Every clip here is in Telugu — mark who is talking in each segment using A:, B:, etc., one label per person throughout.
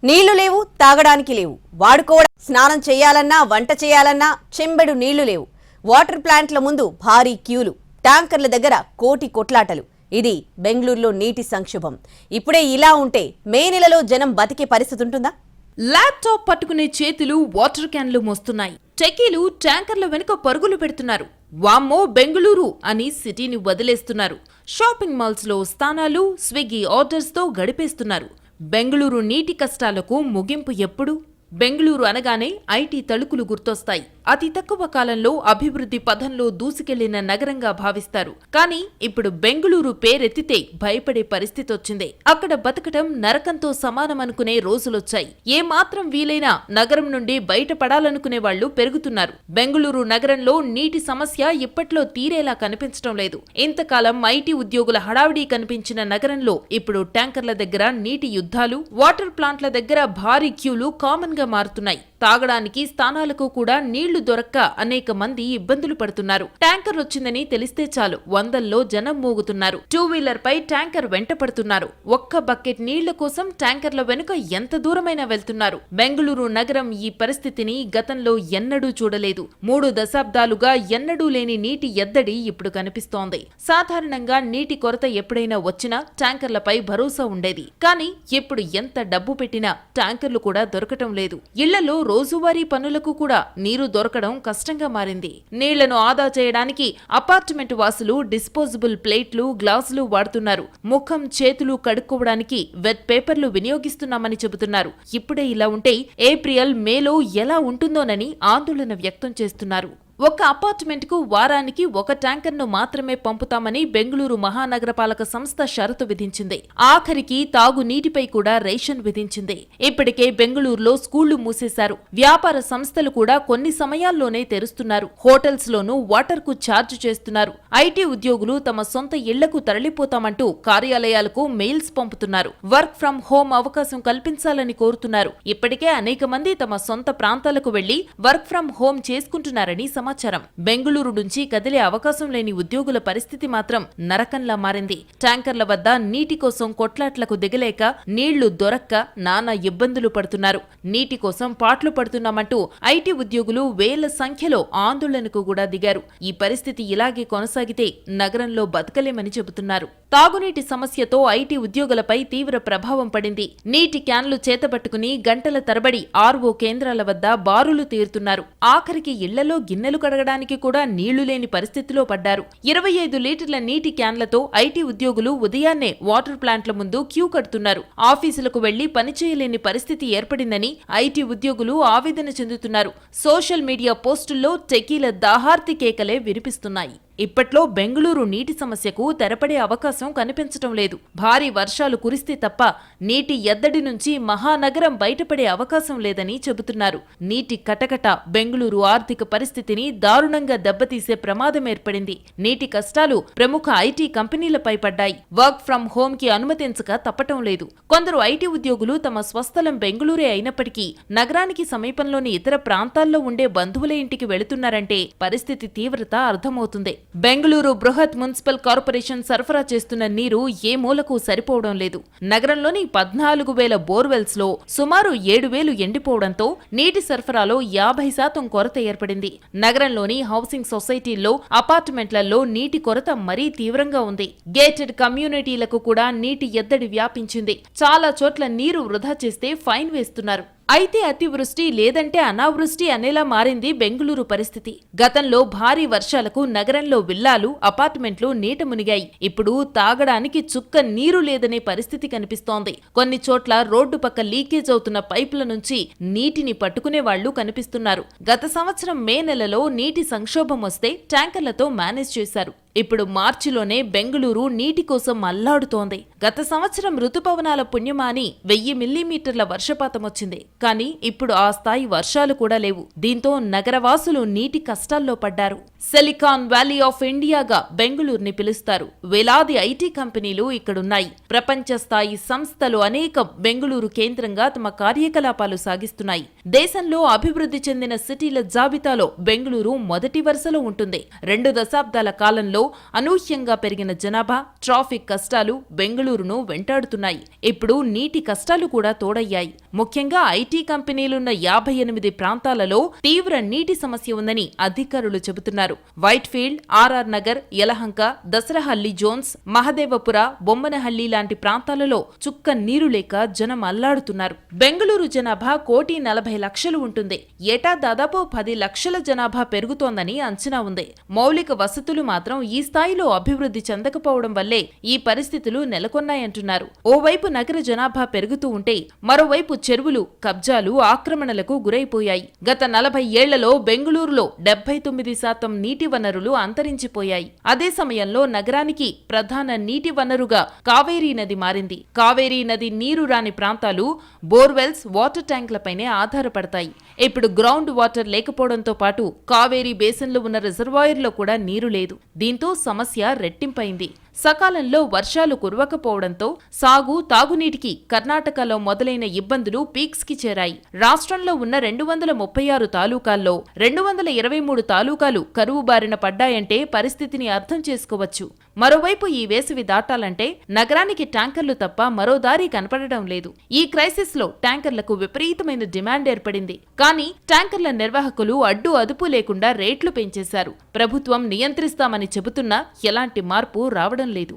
A: నీళ్లు లేవు, తాగడానికి లేవు, వాడుకోవడం, స్నానం చేయాలన్నా, వంట చేయాలన్నా చెంబెడు నీళ్లు లేవు. వాటర్ ప్లాంట్ల ముందు భారీ క్యూలు, ట్యాంకర్ల దగ్గర కోటి కొట్లాటలు. ఇది బెంగళూరులో నీటి సంక్షోభం. ఇప్పుడే ఇలా ఉంటే మే నెలలో జనం బతికే పరిస్థితి ఉంటుందా?
B: ల్యాప్టాప్ పట్టుకునే చేతులు వాటర్ క్యాన్లు మోస్తున్నాయి. టెక్కీలు ట్యాంకర్ల వెనుక పరుగులు పెడుతున్నారు. వామ్మో బెంగళూరు అని సిటీని వదిలేస్తున్నారు. షాపింగ్ మాల్స్ లో స్థానాలు, స్విగ్గీ ఆర్డర్స్ తో గడిపేస్తున్నారు. బెంగళూరు నీటి కష్టాలకు ముగింపు ఎప్పుడు? బెంగళూరు అనగానే ఐటీ తళుకులు గుర్తొస్తాయి. అతి తక్కువ కాలంలో అభివృద్ధి పథంలో దూసుకెళ్లిన నగరంగా భావిస్తారు. కానీ ఇప్పుడు బెంగళూరు పేరెత్తితే భయపడే పరిస్థితి వచ్చింది. అక్కడ బతకటం నరకంతో సమానమనుకునే రోజులొచ్చాయి. ఏ మాత్రం వీలైనా నగరం నుండి బయటపడాలనుకునే వాళ్లు పెరుగుతున్నారు. బెంగళూరు నగరంలో నీటి సమస్య ఇప్పట్లో తీరేలా కనిపించడం లేదు. ఇంతకాలం ఐటీ ఉద్యోగుల హడావిడి కనిపించిన నగరంలో ఇప్పుడు ట్యాంకర్ల దగ్గర నీటి యుద్ధాలు, వాటర్ ప్లాంట్ల దగ్గర భారీ క్యూలు కామన్ గా మారుతున్నాయి. తాగడానికి, స్థానాలకు కూడా నీళ్లు దొరక్క అనేక మంది ఇబ్బందులు పడుతున్నారు. ట్యాంకర్ వచ్చిందని తెలిస్తే చాలు వందల్లో జనం మోగుతున్నారు. టూ వీలర్ పై ట్యాంకర్ వెంట పడుతున్నారు. ఒక్క బకెట్ నీళ్ల కోసం ట్యాంకర్ల వెనుక ఎంత దూరమైనా వెళ్తున్నారు. బెంగళూరు నగరం ఈ పరిస్థితిని గతంలో ఎన్నడూ చూడలేదు. 3 దశాబ్దాలుగా ఎన్నడూ లేని నీటి ఎద్దడి ఇప్పుడు కనిపిస్తోంది. సాధారణంగా నీటి కొరత ఎప్పుడైనా వచ్చినా ట్యాంకర్లపై భరోసా ఉండేది. కానీ ఇప్పుడు ఎంత డబ్బు పెట్టినా ట్యాంకర్లు కూడా దొరకటం లేదు. ఇళ్లలో రోజువారీ పనులకు కూడా నీరు దొరకడం కష్టంగా మారింది. నీళ్లను ఆదా చేయడానికి అపార్ట్మెంట్ వాసులు డిస్పోజబుల్ ప్లేట్లు, గ్లాసులు వాడుతున్నారు. ముఖం, చేతులు కడుక్కోవడానికి వెట్ పేపర్లు వినియోగిస్తున్నామని చెబుతున్నారు. ఇప్పుడే ఇలా ఉంటే ఏప్రిల్, మేలో ఎలా ఉంటుందోనని ఆందోళన వ్యక్తం చేస్తున్నారు. ఒక అపార్ట్మెంట్ కు వారానికి ఒక ట్యాంకర్ను మాత్రమే పంపుతామని బెంగళూరు మహానగరపాలక సంస్థ షరతు విధించింది. ఆఖరికి తాగునీటిపై కూడా రేషన్ విధించింది. ఇప్పటికే బెంగళూరులో స్కూళ్లు మూసేశారు. వ్యాపార సంస్థలు కూడా కొన్ని సమయాల్లోనే తెరుస్తున్నారు. హోటల్స్ లోనూ వాటర్ కు ఛార్జ్ చేస్తున్నారు. ఐటీ ఉద్యోగులు తమ సొంత ఇళ్లకు తరలిపోతామంటూ కార్యాలయాలకు మెయిల్స్ పంపుతున్నారు. వర్క్ ఫ్రం హోం అవకాశం కల్పించాలని కోరుతున్నారు. ఇప్పటికే అనేక మంది తమ సొంత ప్రాంతాలకు వెళ్లి వర్క్ ఫ్రం హోం చేసుకుంటున్నారని సమాచారం. బెంగళూరు నుంచి కదిలే అవకాశం లేని ఉద్యోగుల పరిస్థితి మాత్రం నరకంలా మారింది. ట్యాంకర్ల వద్ద నీటి కోసం కొట్లాట్లకు దిగలేక, నీళ్లు దొరక్క నానా ఇబ్బందులు పడుతున్నారు. నీటి కోసం పాట్లు పడుతున్నామంటూ ఐటీ ఉద్యోగులు వేల సంఖ్యలో ఆందోళనకు కూడా దిగారు. ఈ పరిస్థితి ఇలాగే కొనసాగితే నగరంలో బతకలేమని చెబుతున్నారు. తాగునీటి సమస్యతో ఐటీ ఉద్యోగులపై తీవ్ర ప్రభావం పడింది. నీటి క్యాన్లు చేతబట్టుకుని గంటల తరబడి ఆర్ఓ కేంద్రాల వద్ద బారులు తీరుతున్నారు. ఆఖరికి ఇళ్లలో గిన్నెలు కడగడానికి కూడా నీళ్లు లేని పరిస్థితిలో పడ్డారు. 25 లీటర్ల నీటి క్యాన్లతో ఐటీ ఉద్యోగులు ఉదయాన్నే వాటర్ ప్లాంట్ల ముందు క్యూ కడుతున్నారు. ఆఫీసులకు వెళ్లి పనిచేయలేని పరిస్థితి ఏర్పడిందని ఐటీ ఉద్యోగులు ఆవేదన చెందుతున్నారు. సోషల్ మీడియా పోస్టుల్లో టెకీల దాహార్తి కేకలే వినిపిస్తున్నాయి. ఇప్పట్లో బెంగళూరు నీటి సమస్యకు తెరపడే అవకాశం కనిపించటం లేదు. భారీ వర్షాలు కురిస్తే తప్ప నీటి ఎద్దడి నుంచి మహానగరం బయటపడే అవకాశం లేదని చెబుతున్నారు. నీటి కటకట బెంగళూరు ఆర్థిక పరిస్థితిని దారుణంగా దెబ్బతీసే ప్రమాదం ఏర్పడింది. నీటి కష్టాలు ప్రముఖ ఐటీ కంపెనీలపై పడ్డాయి. వర్క్ ఫ్రం హోం కి అనుమతించక తప్పటం లేదు. కొందరు ఐటీ ఉద్యోగులు తమ స్వస్థలం బెంగళూరే అయినప్పటికీ నగరానికి సమీపంలోని ఇతర ప్రాంతాల్లో ఉండే బంధువుల ఇంటికి వెళుతున్నారంటే పరిస్థితి తీవ్రత అర్థమవుతుంది. బెంగళూరు బృహత్ మున్సిపల్ కార్పొరేషన్ సరఫరా చేస్తున్న నీరు ఏ మూలకు సరిపోవడం లేదు. నగరంలోని 14,000 బోర్వెల్స్ లో సుమారు 7,000 ఎండిపోవడంతో నీటి సరఫరాలో 50% కొరత ఏర్పడింది. నగరంలోని హౌసింగ్ సొసైటీల్లో, అపార్ట్మెంట్లలో నీటి కొరత మరీ తీవ్రంగా ఉంది. గేటెడ్ కమ్యూనిటీలకు కూడా నీటి ఎద్దడి వ్యాపించింది. చాలా చోట్ల నీరు వృధా చేస్తే ఫైన్ వేస్తున్నారు. అయితే అతివృష్టి లేదంటే అనావృష్టి అనేలా మారింది బెంగళూరు పరిస్థితి. గతంలో భారీ వర్షాలకు నగరంలో విల్లాలు, అపార్ట్మెంట్లు నీట మునిగాయి. ఇప్పుడు తాగడానికి చుక్క నీరు లేదనే పరిస్థితి కనిపిస్తోంది. కొన్ని చోట్ల రోడ్డు పక్క లీకేజ్ అవుతున్న పైపుల నుంచి నీటిని పట్టుకునే వాళ్లు కనిపిస్తున్నారు. గత సంవత్సరం మే నెలలో నీటి సంక్షోభం వస్తే ట్యాంకర్లతో మేనేజ్ చేశారు. ఇప్పుడు మార్చిలోనే బెంగళూరు నీటి కోసం అల్లాడుతోంది. గత సంవత్సరం రుతుపవనాల పుణ్యమాని 1000 మిల్లీమీటర్ల వర్షపాతం వచ్చింది. కానీ ఇప్పుడు ఆ స్థాయి వర్షాలు కూడా లేవు. దీంతో నగరవాసులు నీటి కష్టాల్లో పడ్డారు. సిలికాన్ వ్యాలీ ఆఫ్ ఇండియాగా బెంగళూరుని పిలుస్తారు. వేలాది ఐటీ కంపెనీలు ఇక్కడున్నాయి. ప్రపంచ స్థాయి సంస్థలు అనేకం బెంగళూరు కేంద్రంగా తమ కార్యకలాపాలు సాగిస్తున్నాయి. దేశంలో అభివృద్ధి చెందిన సిటీల జాబితాలో బెంగళూరు మొదటి వరుసలో ఉంటుంది. 2 దశాబ్దాల కాలంలో అనూహ్యంగా పెరిగిన జనాభా, ట్రాఫిక్ కష్టాలు బెంగళూరును వెంటాడుతున్నాయి. ఇప్పుడు నీటి కష్టాలు కూడా తోడయ్యాయి. ముఖ్యంగా ఐటీ కంపెనీలున్న 58 ప్రాంతాలలో తీవ్ర నీటి సమస్య ఉందని అధికారులు చెబుతున్నారు. వైట్ఫీల్డ్, ఆర్ఆర్ నగర్, యలహంక, దసరహల్లి జోన్స్, మహదేవపుర, బొమ్మనహల్లి లాంటి ప్రాంతాలలో చుక్క నీరు లేక జనం అల్లాడుతున్నారు. బెంగళూరు జనాభా 1,40,00,000 ఉంటుంది. ఏటా దాదాపు 10 లక్షల జనాభా పెరుగుతోందని అంచనా ఉంది. మౌలిక వసతులు మాత్రం ఈ స్థాయిలో అభివృద్ధి చెందకపోవడం వల్లే ఈ పరిస్థితులు నెలకొన్నాయంటున్నారు. ఓవైపు నగర జనాభా పెరుగుతూ ఉంటే మరోవైపు చెరువులు, కబ్జాలు, ఆక్రమణలకు గురైపోయాయి. గత 40 ఏళ్లలో బెంగళూరులో 79% నీటి వనరులు అంతరించిపోయాయి. అదే సమయంలో నగరానికి ప్రధాన నీటి వనరుగా కావేరీ నది మారింది. కావేరీ నది నీరు రాని ప్రాంతాలు బోర్వెల్స్, వాటర్ ట్యాంకులపైనే ఆధారపడతాయి. ఇప్పుడు గ్రౌండ్ వాటర్ లేకపోవడంతో పాటు కావేరీ బేసిన్లో ఉన్న రిజర్వాయర్లో కూడా నీరు లేదు. దీంతో సమస్య రెట్టింపైంది. సకాలంలో వర్షాలు కురవకపోవడంతో సాగు, తాగునీటికి కర్ణాటకలో మొదలైన ఇబ్బందులు పీక్స్ కి చేరాయి. రాష్ట్రంలో ఉన్న 236 తాలూకాల్లో 223 తాలూకాలు కరువు బారిన పడ్డాయంటే పరిస్థితిని అర్థం చేసుకోవచ్చు. మరోవైపు ఈ వేసవి దాటాలంటే నగరానికి ట్యాంకర్లు తప్ప మరో దారి కనపడడం లేదు. ఈ క్రైసిస్ లో ట్యాంకర్లకు విపరీతమైన డిమాండ్ ఏర్పడింది. కానీ ట్యాంకర్ల నిర్వాహకులు అడ్డు అదుపు లేకుండా రేట్లు పెంచేశారు. ప్రభుత్వం నియంత్రిస్తామని చెబుతున్నా ఎలాంటి మార్పు రావడం లేదు.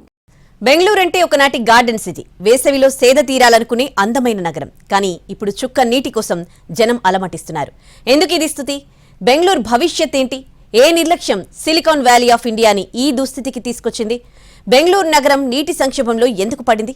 A: బెంగళూరు అంటే ఒకనాటి గార్డెన్ సిటీ, వేసవిలో సేద తీరాలనుకునే అందమైన నగరం. కానీ ఇప్పుడు చుక్క నీటి కోసం జనం అలమటిస్తున్నారు. ఎందుకు ఇది స్థితి? బెంగళూరు భవిష్యత్ ఏంటి? ఏ నిర్లక్ష్యం సిలికాన్ వ్యాలీ ఆఫ్ ఇండియాని ఈ దుస్థితికి తీసుకొచ్చింది? బెంగళూరు నగరం నీటి సంక్షోభంలో ఎందుకు పడింది?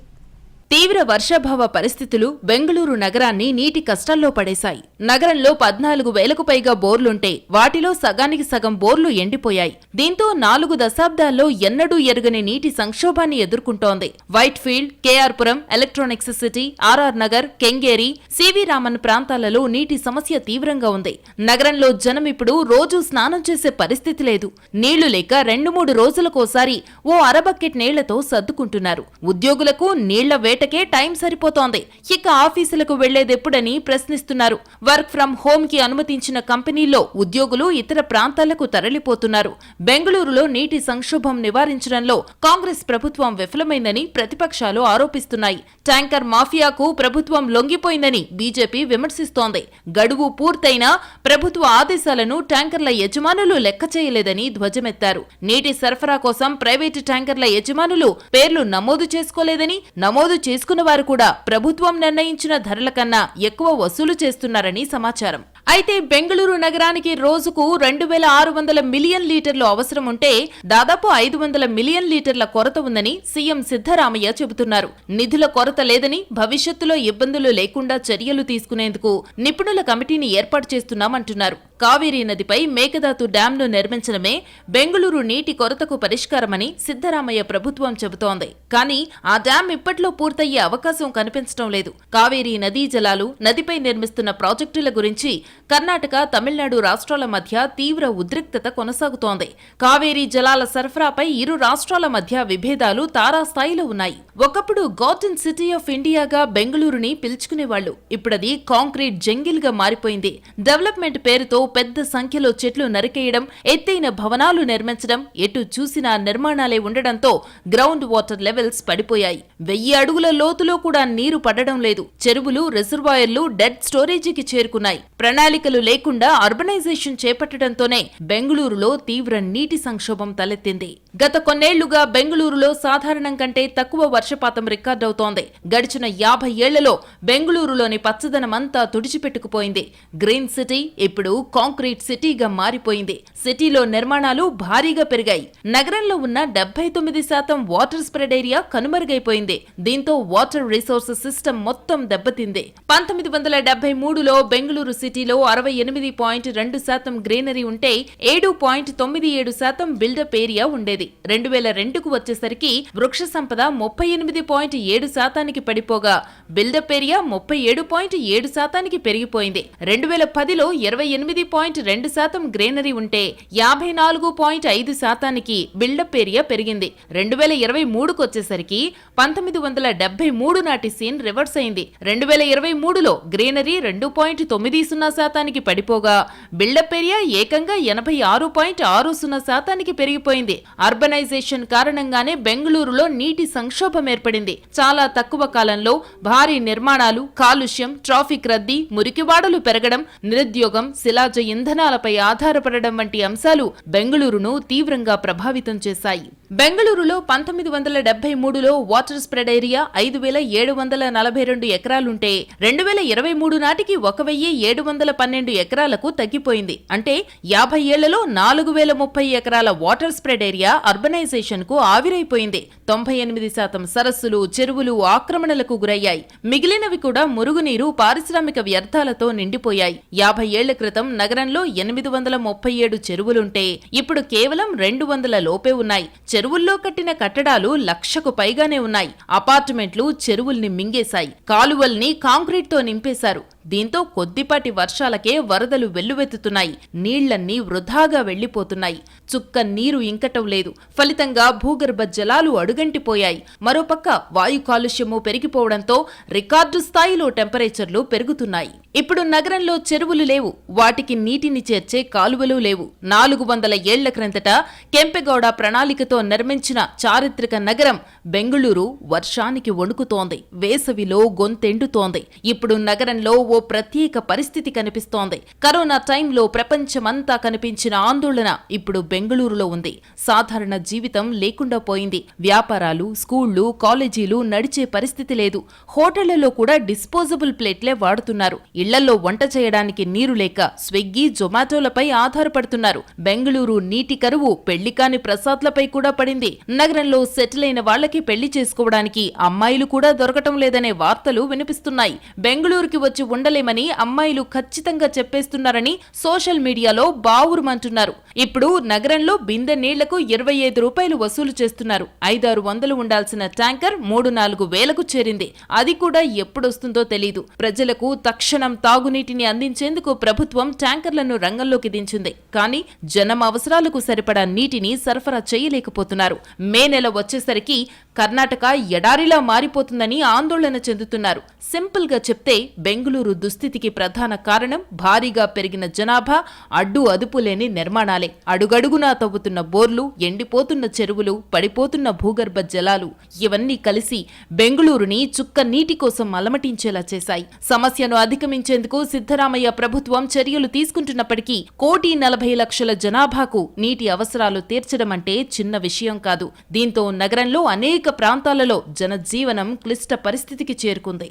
B: తీవ్ర వర్షాభావ పరిస్థితులు బెంగళూరు నగరాన్ని నీటి కష్టాల్లో పడేశాయి. నగరంలో 14,000కు పైగా బోర్లుంటే వాటిలో సగానికి సగం బోర్లు ఎండిపోయాయి. దీంతో 4 దశాబ్దాల్లో ఎన్నడూ ఎరుగని నీటి సంక్షోభాన్ని ఎదుర్కొంటోంది. Whitefield, KR Puram, Electronics City, RR Nagar, Kengeri, CV Raman ప్రాంతాలలో నీటి సమస్య తీవ్రంగా ఉంది. నగరంలో జనం ఇప్పుడు రోజూ స్నానం చేసే పరిస్థితి లేదు. నీళ్లు లేక 2-3 రోజులకోసారి ఓ అరబకెట్ నీళ్లతో సర్దుకుంటున్నారు. ఉద్యోగులకు నీళ్ల వేటకే టైం సరిపోతోంది. ఇక ఆఫీసులకు వెళ్లేదెప్పుడని ప్రశ్నిస్తున్నారు. వర్క్ ఫ్రం హోమ్ కి అనుమతించిన కంపెనీల్లో ఉద్యోగులు ఇతర ప్రాంతాలకు తరలిపోతున్నారు. బెంగళూరులో నీటి సంక్షోభం నివారించడంలో కాంగ్రెస్ ప్రభుత్వం విఫలమైందని ప్రతిపక్షాలు ఆరోపిస్తున్నాయి. ట్యాంకర్ మాఫియాకు ప్రభుత్వం లొంగిపోయిందని బీజేపీ విమర్శిస్తోంది. గడువు పూర్తయినా ప్రభుత్వ ఆదేశాలను ట్యాంకర్ల యజమానులు లెక్క చేయలేదని ధ్వజమెత్తారు. నీటి సరఫరా కోసం ప్రైవేటు ట్యాంకర్ల యజమానులు పేర్లు నమోదు చేసుకోలేదని, నమోదు చేసుకున్న వారు కూడా ప్రభుత్వం నిర్ణయించిన ధరల కన్నా ఎక్కువ వసూలు చేస్తున్నారని సమాచారం. అయితే బెంగళూరు నగరానికి రోజుకు 2,600 మిలియన్ లీటర్లు అవసరం ఉంటే దాదాపు 500 మిలియన్ లీటర్ల కొరత ఉందని సీఎం సిద్ధరామయ్య చెబుతున్నారు. నిధుల కొరత లేదని, భవిష్యత్తులో ఇబ్బందులు లేకుండా చర్యలు తీసుకునేందుకు నిపుణుల కమిటీని ఏర్పాటు చేస్తున్నామంటున్నారు. కావేరీ నదిపై మేకదాతు డ్యాంను నిర్మించడమే బెంగళూరు నీటి కొరతకు పరిష్కారమని సిద్ధరామయ్య ప్రభుత్వం చెబుతోంది. కానీ ఆ డ్యాం ఇప్పట్లో పూర్తయ్యే అవకాశం కనిపించడం లేదు. కావేరీ నదీ జలాలు, నదిపై నిర్మిస్తున్న ప్రాజెక్టుల గురించి కర్ణాటక, తమిళనాడు రాష్ట్రాల మధ్య తీవ్ర ఉద్రిక్తత కొనసాగుతోంది. కావేరీ జలాల సరఫరాపై ఇరు రాష్ట్రాల మధ్య విభేదాలు తారాస్థాయిలో ఉన్నాయి. ఒకప్పుడు గార్డెన్ సిటీ ఆఫ్ ఇండియాగా బెంగళూరుని పిలుచుకునేవాళ్లు. ఇప్పుడది కాంక్రీట్ జంగిల్ గా మారిపోయింది. డెవలప్మెంట్ పేరుతో పెద్ద సంఖ్యలో చెట్లు నరికేయడం, ఎత్తైన భవనాలు నిర్మించడం, ఎటు చూసినా నిర్మాణాలే ఉండడంతో గ్రౌండ్ వాటర్ లెవెల్స్ పడిపోయాయి. 1000 అడుగుల లోతులో కూడా నీరు పడడం లేదు. చెరువులు, రిజర్వాయర్లు డెడ్ స్టోరేజీకి చేరుకున్నాయి. ప్రణాళికలు లేకుండా అర్బనైజేషన్ చేపట్టడంతోనే బెంగళూరులో తీవ్ర నీటి సంక్షోభం తలెత్తింది. గత కొన్నేళ్లుగా బెంగళూరులో సాధారణం కంటే తక్కువ వర్షపాతం రికార్డవుతోంది. గడిచిన 50 ఏళ్లలో బెంగళూరులోని పచ్చదనమంతా తుడిచిపెట్టుకుపోయింది. గ్రీన్ సిటీ ఇప్పుడు కాంక్రీట్ సిటీగా మారిపోయింది. సిటీలో నిర్మాణాలు భారీగా పెరిగాయి. నగరంలో ఉన్న 79% వాటర్ స్ప్రెడ్ ఏరియా కనుమరుగైపోయింది. దీంతో వాటర్ రిసోర్సెస్ సిస్టమ్ మొత్తం దెబ్బతింది. 1973లో బెంగళూరు సిటీలో 68.2% గ్రీనరీ ఉంటే 7.97% బిల్డప్ ఏరియా ఉండేది. 2002కు వచ్చేసరికి వృక్ష సంపద 38.7%కి పడిపోగా బిల్డప్ ఏరియా 37.7%కి పెరిగిపోయింది. 2010లో 28.2% గ్రీనరీ ఉంటే 54.5%కి బిల్డప్ ఏరియా పెరిగింది. 2023కు వచ్చేసరికి 1973 నాటి సీన్ రివర్స్ అయింది. 2023లో గ్రీనరీ 2.90%కి పడిపోగా బిల్డప్ ఏరియా ఏకంగా 86.60%కి పెరిగిపోయింది. అర్బనైజేషన్ కారణంగానే బెంగళూరులో నీటి సంక్షోభం ఏర్పడింది. చాలా తక్కువ కాలంలో భారీ నిర్మాణాలు, కాలుష్యం, ట్రాఫిక్ రద్దీ, మురికివాడలు పెరగడం, నిరుద్యోగం, శిలాజ ఇంధనాలపై ఆధారపడడం వంటి అంశాలు బెంగళూరును తీవ్రంగా ప్రభావితం చేశాయి. బెంగళూరులో 1973లో వాటర్ స్ప్రెడ్ ఏరియా 5,742 ఎకరాలుంటే 2023 నాటికి 1,712 ఎకరాలకు తగ్గిపోయింది. అంటే 50 ఏళ్లలో 4,030 ఎకరాల వాటర్ స్ప్రెడ్ ఏరియా అర్బనైజేషన్ కు ఆవిరైపోయింది. 98% సరస్సులు, చెరువులు ఆక్రమణలకు గురయ్యాయి. మిగిలినవి కూడా మురుగునీరు, పారిశ్రామిక వ్యర్థాలతో నిండిపోయాయి. 50 ఏళ్ల క్రితం నగరంలో 837 చెరువులుంటే ఇప్పుడు కేవలం 200 లోపే ఉన్నాయి. చెరువుల్లో కట్టిన కట్టడాలు 1,00,000కు పైగానే ఉన్నాయి. అపార్ట్మెంట్లు చెరువుల్ని మింగేశాయి. కాలువల్ని కాంక్రీట్ తో నింపేశారు. దీంతో కొద్దిపాటి వర్షాలకే వరదలు వెల్లువెత్తుతున్నాయి. నీళ్లన్నీ వృధాగా వెళ్లిపోతున్నాయి. చుక్క నీరు ఇంకటం లేదు. ఫలితంగా భూగర్భ జలాలు అడుగంటిపోయాయి. మరోపక్క వాయు కాలుష్యము పెరిగిపోవడంతో రికార్డు స్థాయిలో టెంపరేచర్లు పెరుగుతున్నాయి. ఇప్పుడు నగరంలో చెరువులు లేవు. వాటికి నీటిని చేర్చే కాలువలు లేవు. 400 ఏళ్ల క్రిందట కెంపెగౌడ ప్రణాళికతో నిర్మించిన చారిత్రక నగరం బెంగళూరు వర్షానికి వణుకుతోంది. వేసవిలో గొంతెండుతోంది. ఇప్పుడు నగరంలో ఓ ప్రత్యేక పరిస్థితి కనిపిస్తోంది. కరోనా టైంలో ప్రపంచమంతా కనిపించిన ఆందోళన ఇప్పుడు బెంగళూరులో ఉంది. సాధారణ జీవితం లేకుండా పోయింది. వ్యాపారాలు, స్కూళ్లు, కాలేజీలు నడిచే పరిస్థితి లేదు. హోటళ్లలో కూడా డిస్పోజబుల్ ప్లేట్లే వాడుతున్నారు. ఇళ్లలో వంట చేయడానికి నీరు లేక స్విగ్గీ, జొమాటోలపై ఆధారపడుతున్నారు. బెంగళూరు నీటి కరువు పెళ్లికాని ప్రసాద్లపై కూడా పడింది. నగరంలో సెటిల్ అయిన వాళ్లకి పెళ్లి చేసుకోవడానికి అమ్మాయిలు కూడా దొరకటం లేదనే వార్తలు వినిపిస్తున్నాయి. బెంగళూరుకి వచ్చి ఉండలేమని అమ్మాయిలు ఖచ్చితంగా చెప్పేస్తున్నారని సోషల్ మీడియాలో బావురుమంటున్నారు. ఇప్పుడు నగరంలో బిందె నీళ్లకు 25 రూపాయలు వసూలు చేస్తున్నారు. 500-600 ఉండాల్సిన ట్యాంకర్ 3-4 వేలకు చేరింది. అది కూడా ఎప్పుడొస్తుందో తెలీదు. ప్రజలకు తక్షణం తాగునీటిని అందించేందుకు ప్రభుత్వం ట్యాంకర్లను రంగంలోకి దించింది. కానీ జనం అవసరాలకు సరిపడా నీటిని సరఫరా చేయలేకపోతున్నారు. మే నెల వచ్చేసరికి కర్ణాటక ఎడారిలా మారిపోతుందని ఆందోళన చెందుతున్నారు. సింపుల్ గా చెప్తే బెంగళూరు దుస్థితికి ప్రధాన కారణం భారీగా పెరిగిన జనాభా, అడ్డు అదుపులేని నిర్మాణాలే. అడుగడుగునా తవ్వుతున్న బోర్లు, ఎండిపోతున్న చెరువులు, పడిపోతున్న భూగర్భ జలాలు ఇవన్నీ కలిసి బెంగళూరుని చుక్క నీటి కోసం అలమటించేలా చేశాయి. సమస్యను అధిగమించేందుకు సిద్ధరామయ్య ప్రభుత్వం చర్యలు తీసుకుంటున్నప్పటికీ 1,40,00,000 జనాభాకు నీటి అవసరాలు తీర్చడం అంటే చిన్న విషయం కాదు. దీంతో నగరంలో అనేక ప్రాంతాలలో జనజీవనం క్లిష్ట పరిస్థితికి చేరుకుంది.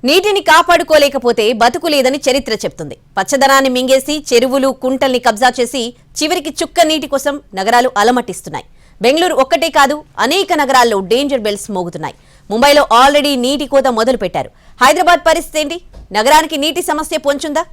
A: నీటిని కాపాడుకోలేకపోతే బతుకు లేదని చరిత్ర చెప్తుంది. పచ్చదనాన్ని మింగేసి చెరువులు, కుంటల్ని కబ్జా చేసి చివరికి చుక్క నీటి కోసం నగరాలు అలమటిస్తున్నాయి. బెంగళూరు ఒక్కటే కాదు, అనేక నగరాల్లో డేంజర్ బెల్స్ మోగుతున్నాయి. ముంబైలో ఆల్రెడీ నీటి కోత మొదలు పెట్టారు. హైదరాబాద్ పరిస్థితి ఏంటి? నగరానికి నీటి సమస్య పొంచుందా?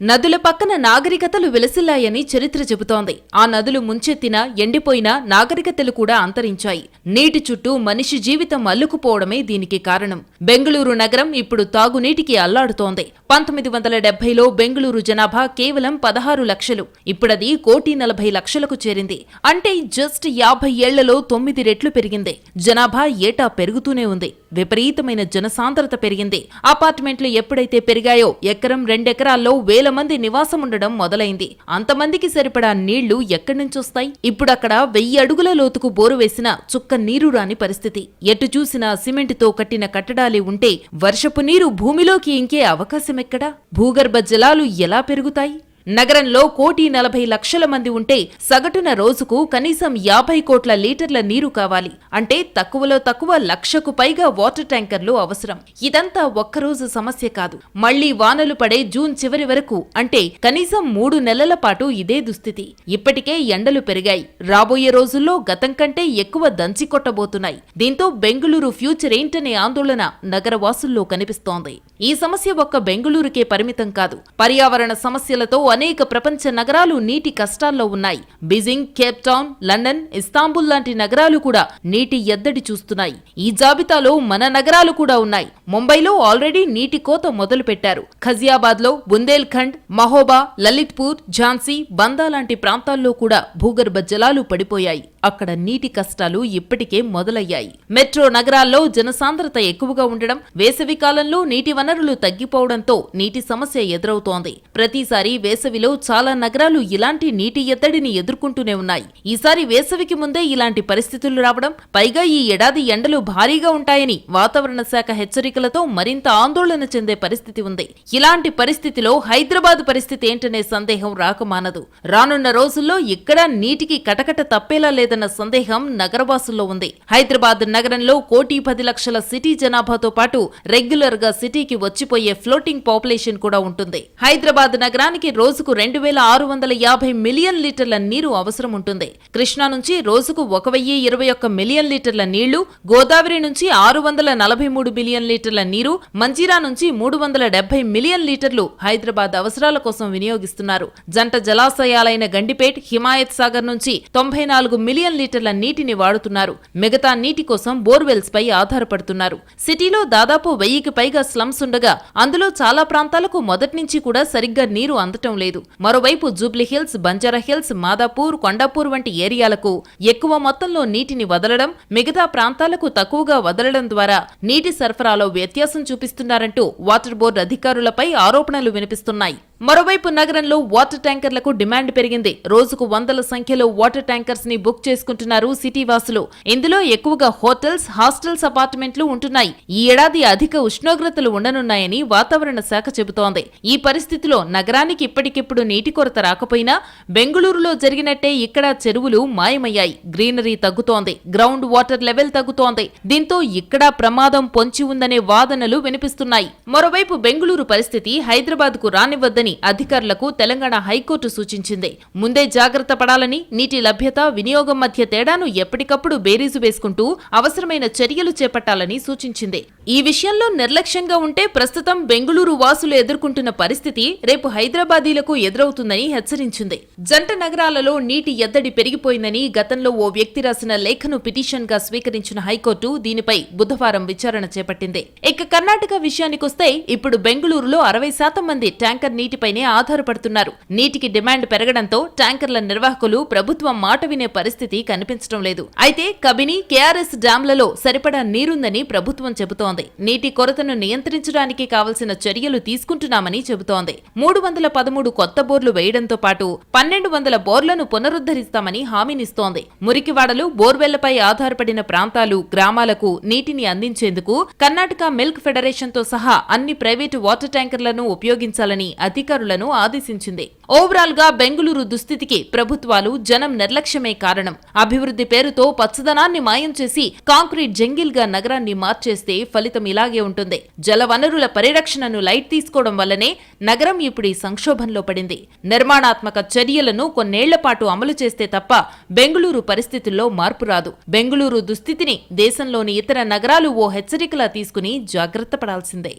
B: నదుల పక్కన నాగరికతలు విలసిల్లాయని చరిత్ర చెబుతోంది. ఆ నదులు ముంచెత్తినా, ఎండిపోయినా నాగరికతలు కూడా అంతరించాయి. నీటి చుట్టూ మనిషి జీవితం అల్లుకుపోవడమే దీనికి కారణం. బెంగళూరు నగరం ఇప్పుడు తాగునీటికి అల్లాడుతోంది. 1970లో బెంగళూరు జనాభా కేవలం 16 లక్షలు. ఇప్పుడది 1,40,00,000కు చేరింది. అంటే జస్ట్ 50 ఏళ్లలో 9 రెట్లు పెరిగింది. జనాభా ఏటా పెరుగుతూనే ఉంది. విపరీతమైన జనసాంద్రత పెరిగింది. అపార్ట్మెంట్లు ఎప్పుడైతే పెరిగాయో ఎకరం 2 ఎకరాల్లో వేల మంది నివాసం ఉండడం మొదలైంది. అంతమందికి సరిపడా నీళ్లు ఎక్కడి నుంచొస్తాయి? ఇప్పుడక్కడ 1000 అడుగుల లోతుకు బోరు వేసినా చుక్క నీరు రాని పరిస్థితి. ఎటు చూసినా సిమెంటుతో కట్టిన కట్టడాలే ఉంటే వర్షపు నీరు భూమిలోకి ఇంకే అవకాశమెక్కడా? భూగర్భ జలాలు ఎలా పెరుగుతాయి? నగరంలో 1,40,00,000 మంది ఉంటే సగటున రోజుకు కనీసం 50 కోట్ల లీటర్ల నీరు కావాలి. అంటే తక్కువలో తక్కువ 1,00,000కు పైగా వాటర్ ట్యాంకర్లు అవసరం. ఇదంతా ఒక్కరోజు సమస్య కాదు. మళ్లీ వానలు పడే జూన్ చివరి వరకు, అంటే కనీసం 3 నెలల పాటు ఇదే దుస్థితి. ఇప్పటికే ఎండలు పెరిగాయి. రాబోయే రోజుల్లో గతం కంటే ఎక్కువ దంచి కొట్టబోతున్నాయి. దీంతో బెంగళూరు ఫ్యూచర్ ఏంటనే ఆందోళన నగరవాసుల్లో కనిపిస్తోంది. ఈ సమస్య ఒక్క బెంగళూరుకే పరిమితం కాదు. పర్యావరణ సమస్యలతో అనేక ప్రపంచ నగరాలు నీటి కష్టాల్లో ఉన్నాయి. Beijing, Cape town, London, Istanbul లాంటి నగరాలు కూడా నీటి ఎద్దడి చూస్తున్నాయి. ఈ జాబితాలో మన నగరాలు కూడా ఉన్నాయి. ముంబైలో ఆల్రెడీ నీటి కోత మొదలు పెట్టారు. ఖజియాబాద్ లో, బుందేల్ ఖండ్, మహోబా, లలిత్పూర్, ఝాన్సీ, బందా లాంటి ప్రాంతాల్లో కూడా భూగర్భ జలాలు పడిపోయాయి. అక్కడ నీటి కష్టాలు ఇప్పటికే మొదలయ్యాయి. మెట్రో నగరాల్లో జనసాంద్రత ఎక్కువగా ఉండడం, వేసవి కాలంలో నీటి వనరులు తగ్గిపోవడంతో నీటి సమస్య ఎదురవుతోంది. ప్రతిసారి వేసవిలో చాలా నగరాలు ఇలాంటి నీటి ఎద్దడిని ఎదుర్కొంటూనే ఉన్నాయి. ఈసారి వేసవికి ముందే ఇలాంటి పరిస్థితులు రావడం, పైగా ఈ ఏడాది ఎండలు భారీగా ఉంటాయని వాతావరణ శాఖ హెచ్చరికలతో మరింత ఆందోళన చెందే పరిస్థితి ఉంది. ఇలాంటి పరిస్థితిలో హైదరాబాద్ పరిస్థితి ఏంటనే సందేహం రాకమానదు. రానున్న రోజుల్లో ఇక్కడ నీటికి కటకట తప్పేలా లేదన్న సందేహం నగరవాసుల్లో ఉంది. హైదరాబాద్ నగరంలో 1,10,00,000 సిటీ జనాభాతో పాటు రెగ్యులర్ గా సిటీకి వచ్చిపోయే ఫ్లోటింగ్ పాపులేషన్ కూడా ఉంటుంది. హైదరాబాద్ నగరానికి రోజుకు 2,650 మిలియన్ లీటర్ల నీరు అవసరం ఉంటుంది. కృష్ణా నుంచి రోజుకు 1,021 మిలియన్ లీటర్ల నీళ్లు, గోదావరి నుంచి 643 మిలియన్ లీటర్ల నీరు, మంజీరా నుంచి 370 మిలియన్ లీటర్లు హైదరాబాద్ అవసరాల కోసం వినియోగిస్తున్నారు. జంట జలాశయాలైన గండిపేట్, హిమాయత్ సాగర్ నుంచి 94 మిలియన్ లీటర్ల నీటిని వాడుతున్నారు. మిగతా నీటి కోసం బోర్వెల్స్ పై ఆధారపడుతున్నారు. సిటీలో దాదాపు 1000కి పైగా స్లమ్స్ ఉండగా అందులో చాలా ప్రాంతాలకు మొదటి నుంచి కూడా సరిగ్గా నీరు అందటం లేదు. మరోవైపు జూబ్లీహిల్స్, బంజారాహిల్స్, మాదాపూర్, కొండాపూర్ వంటి ఏరియాలకు ఎక్కువ మొత్తంలో నీటిని వదలడం, మిగతా ప్రాంతాలకు తక్కువగా వదలడం ద్వారా నీటి సరఫరాలో వ్యత్యాసం చూపిస్తున్నారంటూ వాటర్ బోర్డు అధికారులపై ఆరోపణలు వినిపిస్తున్నాయి. మరోవైపు నగరంలో వాటర్ ట్యాంకర్లకు డిమాండ్ పెరిగింది. రోజుకు వందల సంఖ్యలో వాటర్ ట్యాంకర్స్ ని బుక్ చేసుకుంటున్నారు సిటీ వాసులు. ఇందులో ఎక్కువగా హోటల్స్, హాస్టల్స్, అపార్ట్మెంట్లు ఉంటున్నాయి. ఈ ఏడాది అధిక ఉష్ణోగ్రతలు ఉండనున్నాయని వాతావరణ శాఖ చెబుతోంది. ఈ పరిస్థితిలో నగరానికి ఇప్పటికిప్పుడు నీటి కొరత రాకపోయినా బెంగళూరులో జరిగినట్టే ఇక్కడ చెరువులు మాయమయ్యాయి. గ్రీనరీ తగ్గుతోంది, గ్రౌండ్ వాటర్ లెవెల్ తగ్గుతోంది. దీంతో ఇక్కడ ప్రమాదం పొంచి ఉందనే వాదనలు వినిపిస్తున్నాయి. మరోవైపు బెంగళూరు పరిస్థితి హైదరాబాద్ కు రానివ్వద్దని అధికారులకు తెలంగాణ హైకోర్టు సూచించింది. ముందే జాగ్రత్త పడాలని, నీటి లభ్యత, వినియోగం మధ్య తేడాను ఎప్పటికప్పుడు బేరీజు వేసుకుంటూ అవసరమైన చర్యలు చేపట్టాలని సూచించింది. ఈ విషయంలో నిర్లక్ష్యంగా ఉంటే ప్రస్తుతం బెంగళూరు వాసులు ఎదుర్కొంటున్న పరిస్థితి రేపు హైదరాబాదీలకు ఎదురవుతుందని హెచ్చరించింది. జంట నగరాలలో నీటి ఎద్దడి పెరిగిపోయిందని గతంలో ఓ వ్యక్తి రాసిన లేఖను పిటిషన్ గా స్వీకరించిన హైకోర్టు దీనిపై బుధవారం విచారణ చేపట్టింది. ఇక కర్ణాటక విషయానికొస్తే ఇప్పుడు బెంగళూరులో 60% మంది ట్యాంకర్ నీటిపైనే ఆధారపడుతున్నారు. నీటికి డిమాండ్ పెరగడంతో ట్యాంకర్ల నిర్వాహకులు ప్రభుత్వం మాట వినే పరిస్థితి కనిపించడం లేదు. అయితే కబిని, కేఆర్ఎస్ డ్యాంలలో సరిపడా నీరుందని ప్రభుత్వం చెబుతోంది. నీటి కొరతను నియంత్రించడానికి కావలసిన చర్యలు తీసుకుంటున్నామని చెబుతోంది. 313 కొత్త బోర్లు వేయడంతో పాటు 1200 బోర్లను పునరుద్ధరిస్తామని హామీనిస్తోంది. మురికివాడలు, బోర్వెళ్లపై ఆధారపడిన ప్రాంతాలు, గ్రామాలకు నీటిని అందించేందుకు కర్ణాటక మిల్క్ ఫెడరేషన్ తో సహా అన్ని ప్రైవేటు వాటర్ ట్యాంకర్లను ఉపయోగించాలని అధికారులను ఆదేశించింది. ఓవరాల్ గా బెంగళూరు దుస్థితికి ప్రభుత్వాలు, జనం నిర్లక్ష్యమే కారణం. అభివృద్ధి పేరుతో పచ్చదనాన్ని మాయం చేసి కాంక్రీట్ జంగిల్ గా నగరాన్ని మార్చేస్తే ఫలితం ఇలాగే ఉంటుంది. జలవనరుల పరిరక్షణను లైట్ తీసుకోవడం వల్లనే నగరం ఇప్పుడు ఈ సంక్షోభంలో పడింది. నిర్మాణాత్మక చర్యలను కొన్నేళ్ల పాటు అమలు చేస్తే తప్ప బెంగళూరు పరిస్థితుల్లో మార్పు రాదు. బెంగళూరు దుస్థితిని దేశంలోని ఇతర నగరాలు ఓ హెచ్చరికలా తీసుకుని జాగ్రత్త పడాల్సిందే.